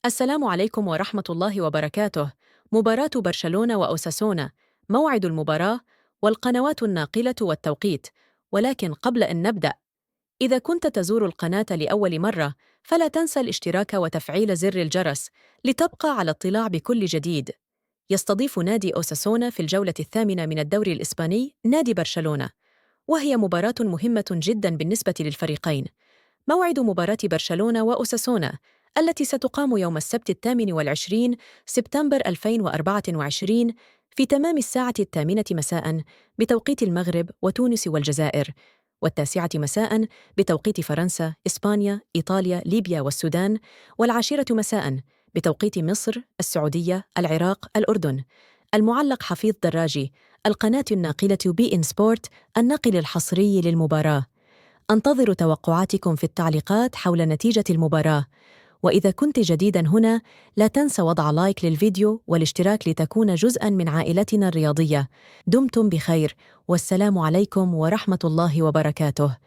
السلام عليكم ورحمة الله وبركاته. مباراة برشلونة وأوساسونا، موعد المباراة والقنوات الناقلة والتوقيت. ولكن قبل أن نبدأ، إذا كنت تزور القناة لأول مرة، فلا تنسى الاشتراك وتفعيل زر الجرس لتبقى على اطلاع بكل جديد. يستضيف نادي أوساسونا في الجولة الثامنة من الدوري الإسباني نادي برشلونة، وهي مباراة مهمة جدا بالنسبة للفريقين. موعد مباراة برشلونة وأوساسونا التي ستقام يوم السبت 28 سبتمبر 2024 في تمام الساعة 8 مساء بتوقيت المغرب وتونس والجزائر، والتاسعة مساء بتوقيت فرنسا، إسبانيا، إيطاليا، ليبيا والسودان، والعاشرة مساء بتوقيت مصر، السعودية، العراق، الأردن. المعلق حفيظ دراجي، القناة الناقلة بي إن سبورت، الناقل الحصري للمباراة. أنتظر توقعاتكم في التعليقات حول نتيجة المباراة، وإذا كنت جديداً هنا لا تنسى وضع لايك للفيديو والاشتراك لتكون جزءاً من عائلتنا الرياضية. دمتم بخير، والسلام عليكم ورحمة الله وبركاته.